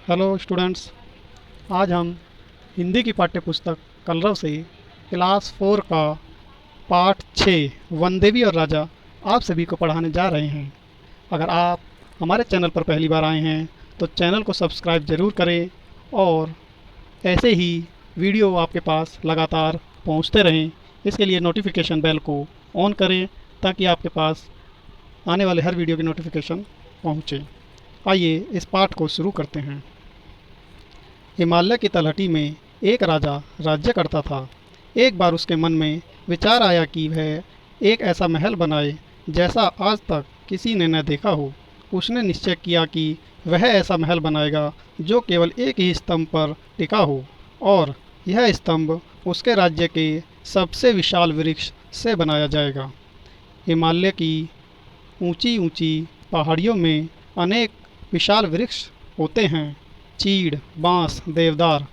Hello students. आज हम हिंदी की पाठ्यपुस्तक कलरव से क्लास 4 का पाठ 6 वनदेवी और राजा आप सभी को पढ़ाने जा रहे हैं। अगर आप हमारे चैनल पर पहली बार आए हैं तो चैनल को सब्सक्राइब ज़रूर करें और ऐसे ही वीडियो आपके पास लगातार पहुंचते रहें। इसके लिए नोटिफिकेशन बेल को ऑन करें ताकि आपके पास आने वाले हर वीडियो की नोटिफिकेशन पहुंचे। आइए इस पाठ को शुरू करते हैं। हिमालय की तलहटी में एक राजा राज्य करता था। एक बार उसके मन में विचार आया कि वह एक ऐसा महल बनाए जैसा आज तक किसी ने न देखा हो। उसने निश्चय किया कि वह ऐसा महल बनाएगा जो केवल एक ही स्तंभ पर टिका हो और यह स्तंभ उसके राज्य के सबसे विशाल वृक्ष से बनाया जाएगा। हिमालय की ऊंची ऊंची पहाड़ियों में अनेक विशाल वृक्ष होते हैं, चीड़, बांस, देवदार।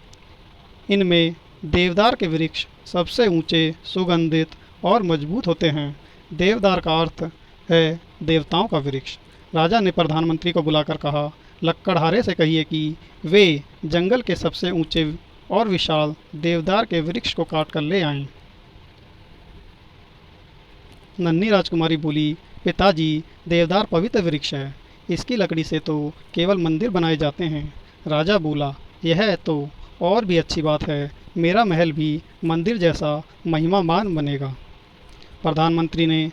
इनमें देवदार के वृक्ष सबसे ऊंचे, सुगंधित और मजबूत होते हैं। देवदार का अर्थ है देवताओं का वृक्ष। राजा ने प्रधानमंत्री को बुलाकर कहा, लक्कड़हारे से कहिए कि वे जंगल के सबसे ऊंचे और विशाल देवदार के वृक्ष को काट कर ले आएं। नन्ही राजकुमारी बोली, पिताजी, देवदार पवित्र वृक्ष है। इसकी लकड़ी से तो केवल मंदिर बनाए जाते हैं। राजा बोला, यह तो और भी अच्छी बात है। मेरा महल भी मंदिर जैसा महिमामान बनेगा। प्रधानमंत्री ने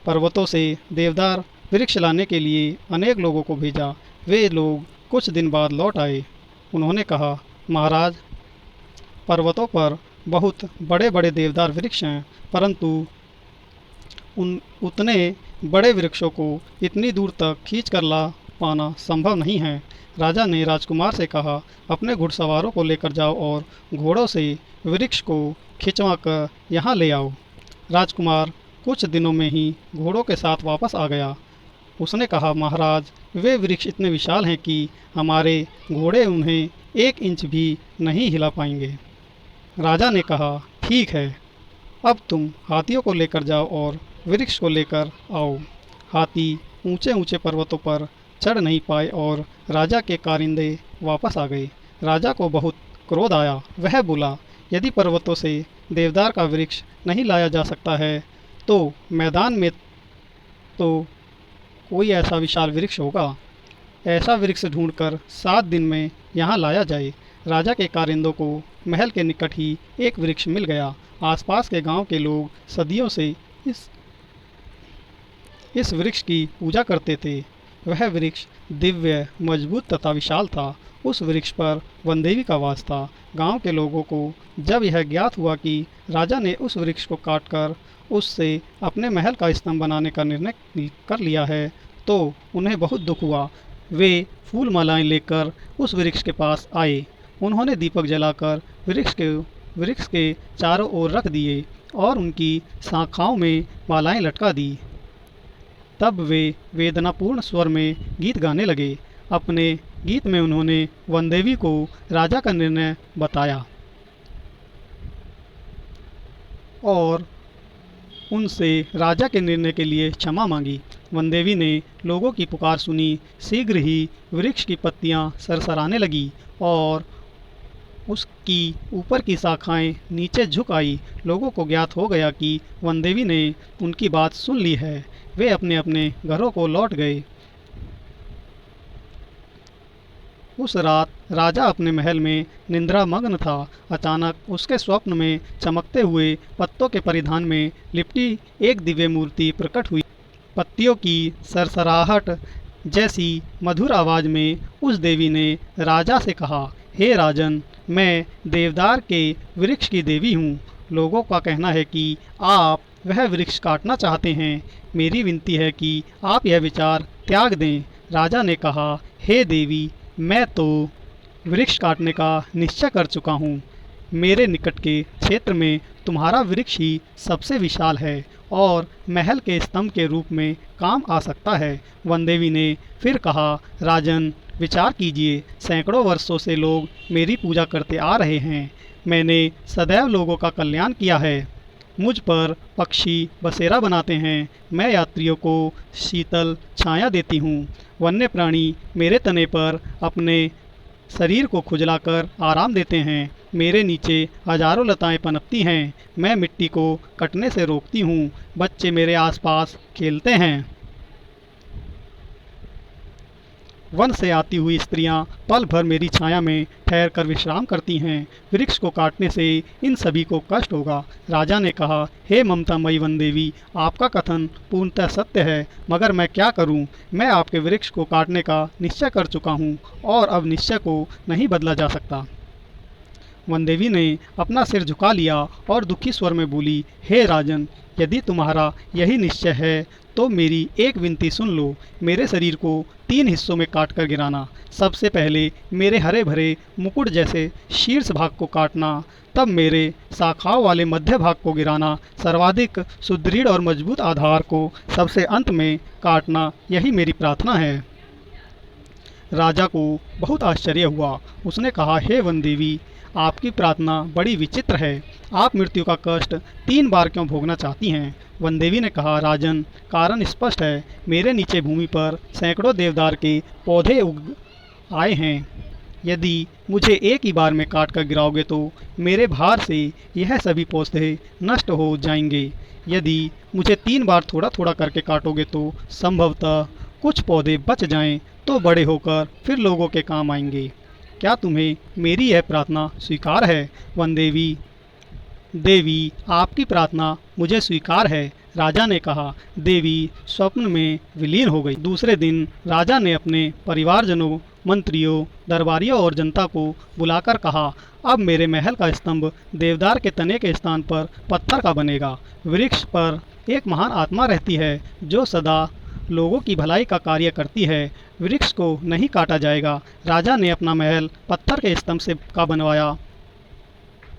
पर्वतों से देवदार वृक्ष लाने के लिए अनेक लोगों को भेजा। वे लोग कुछ दिन बाद लौट आए। उन्होंने कहा, महाराज, पर्वतों पर बहुत बड़े बड़े देवदार वृक्ष हैं, परंतु उतने बड़े वृक्षों को इतनी दूर तक खींच कर ला पाना संभव नहीं है। राजा ने राजकुमार से कहा, अपने घुड़सवारों को लेकर जाओ और घोड़ों से वृक्ष को खिंचवा कर यहाँ ले आओ। राजकुमार कुछ दिनों में ही घोड़ों के साथ वापस आ गया। उसने कहा, महाराज, वे वृक्ष इतने विशाल हैं कि हमारे घोड़े उन्हें 1 इंच भी नहीं हिला पाएंगे। राजा ने कहा, ठीक है, अब तुम हाथियों को लेकर जाओ और वृक्ष को लेकर आओ। हाथी ऊंचे ऊंचे पर्वतों पर चढ़ नहीं पाए और राजा के कारिंदे वापस आ गए। राजा को बहुत क्रोध आया। वह बोला, यदि पर्वतों से देवदार का वृक्ष नहीं लाया जा सकता है तो मैदान में तो कोई ऐसा विशाल वृक्ष होगा। ऐसा वृक्ष ढूंढकर 7 दिन में यहाँ लाया जाए। राजा के कारिंदों को महल के निकट ही एक वृक्ष मिल गया। आसपास के गांव के लोग सदियों से इस वृक्ष की पूजा करते थे। वह वृक्ष दिव्य, मजबूत तथा विशाल था। उस वृक्ष पर वनदेवी का वास था। गांव के लोगों को जब यह ज्ञात हुआ कि राजा ने उस वृक्ष को काटकर उससे अपने महल का स्तंभ बनाने का निर्णय कर लिया है तो उन्हें बहुत दुख हुआ। वे फूल मालाएं लेकर उस वृक्ष के पास आए। उन्होंने दीपक जलाकर वृक्ष के चारों ओर रख दिए और उनकी शाखाओं में मालाएं लटका दी। तब वे वेदनापूर्ण स्वर में गीत गाने लगे। अपने गीत में उन्होंने वनदेवी को राजा का निर्णय बताया और उनसे राजा के निर्णय के लिए क्षमा मांगी। वनदेवी ने लोगों की पुकार सुनी। शीघ्र ही वृक्ष की पत्तियां सरसराने लगी और उसकी ऊपर की शाखाएं नीचे झुक आई। लोगों को ज्ञात हो गया कि वनदेवी ने उनकी बात सुन ली है। वे अपने अपने घरों को लौट गए। उस रात राजा अपने महल में निंद्रामग्न था। अचानक उसके स्वप्न में चमकते हुए पत्तों के परिधान में लिपटी एक दिव्य मूर्ति प्रकट हुई। पत्तियों की सरसराहट जैसी मधुर आवाज में उस देवी ने राजा से कहा, हे राजन, मैं देवदार के वृक्ष की देवी हूँ। लोगों का कहना है कि आप वह वृक्ष काटना चाहते हैं। मेरी विनती है कि आप यह विचार त्याग दें। राजा ने कहा, हे देवी, मैं तो वृक्ष काटने का निश्चय कर चुका हूँ। मेरे निकट के क्षेत्र में तुम्हारा वृक्ष ही सबसे विशाल है और महल के स्तंभ के रूप में काम आ सकता है। वनदेवी ने फिर कहा, राजन, विचार कीजिए। सैकड़ों वर्षों से लोग मेरी पूजा करते आ रहे हैं। मैंने सदैव लोगों का कल्याण किया है। मुझ पर पक्षी बसेरा बनाते हैं। मैं यात्रियों को शीतल छाया देती हूँ। वन्य प्राणी मेरे तने पर अपने शरीर को खुजलाकर आराम देते हैं। मेरे नीचे हजारों लताएं पनपती हैं। मैं मिट्टी को कटने से रोकती हूँ। बच्चे मेरे आसपास खेलते हैं। वन से आती हुई स्त्रियां पल भर मेरी छाया में ठहर कर विश्राम करती हैं। वृक्ष को काटने से इन सभी को कष्ट होगा। राजा ने कहा, हे ममतामयी वन देवी, आपका कथन पूर्णतः सत्य है, मगर मैं क्या करूं? मैं आपके वृक्ष को काटने का निश्चय कर चुका हूं और अब निश्चय को नहीं बदला जा सकता। वनदेवी ने अपना सिर झुका लिया और दुखी स्वर में बोली, हे राजन, यदि तुम्हारा यही निश्चय है तो मेरी एक विनती सुन लो। मेरे शरीर को 3 हिस्सों में काट कर गिराना। सबसे पहले मेरे हरे भरे मुकुट जैसे शीर्ष भाग को काटना, तब मेरे शाखाओं वाले मध्य भाग को गिराना, सर्वाधिक सुदृढ़ और मजबूत आधार को सबसे अंत में काटना। यही मेरी प्रार्थना है। राजा को बहुत आश्चर्य हुआ। उसने कहा, हे वन देवी, आपकी प्रार्थना बड़ी विचित्र है। आप मृत्यु का कष्ट 3 बार क्यों भोगना चाहती हैं? वनदेवी ने कहा, राजन, कारण स्पष्ट है। मेरे नीचे भूमि पर सैकड़ों देवदार के पौधे उग आए हैं। यदि मुझे एक ही बार में काट कर गिराओगे तो मेरे भार से यह सभी पौधे नष्ट हो जाएंगे। यदि मुझे 3 बार थोड़ा थोड़ा करके काटोगे तो संभवतः कुछ पौधे बच जाएं, तो बड़े होकर फिर लोगों के काम आएंगे। क्या तुम्हें मेरी यह प्रार्थना स्वीकार है? वनदेवी, देवी, आपकी प्रार्थना मुझे स्वीकार है। राजा ने कहा। देवी स्वप्न में विलीन हो गई। दूसरे दिन राजा ने अपने परिवारजनों, मंत्रियों, दरबारियों और जनता को बुलाकर कहा, अब मेरे महल का स्तंभ देवदार के तने के स्थान पर पत्थर का बनेगा। वृक्ष पर एक महान आत्मा रहती है जो सदा लोगों की भलाई का कार्य करती है। वृक्ष को नहीं काटा जाएगा। राजा ने अपना महल पत्थर के स्तंभ से का बनवाया।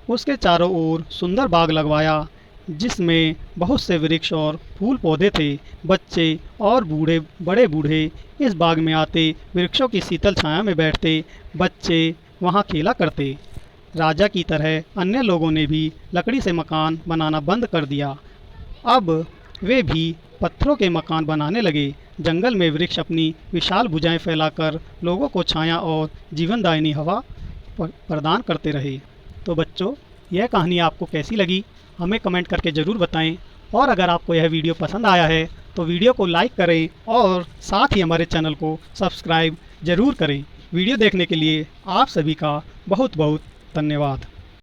उसके चारों ओर सुंदर बाग लगवाया जिसमें बहुत से वृक्ष और फूल पौधे थे। बच्चे और बूढ़े, बड़े बूढ़े इस बाग में आते, वृक्षों की शीतल छाया में बैठते। बच्चे वहाँ खेला करते। राजा की तरह अन्य लोगों ने भी लकड़ी से मकान बनाना बंद कर दिया। अब वे भी पत्थरों के मकान बनाने लगे। जंगल में वृक्ष अपनी विशाल भुजाएं फैलाकर लोगों को छाया और जीवनदायिनी हवा प्रदान करते रहे। तो बच्चों, यह कहानी आपको कैसी लगी हमें कमेंट करके ज़रूर बताएं। और अगर आपको यह वीडियो पसंद आया है तो वीडियो को लाइक करें और साथ ही हमारे चैनल को सब्सक्राइब ज़रूर करें। वीडियो देखने के लिए आप सभी का बहुत बहुत धन्यवाद।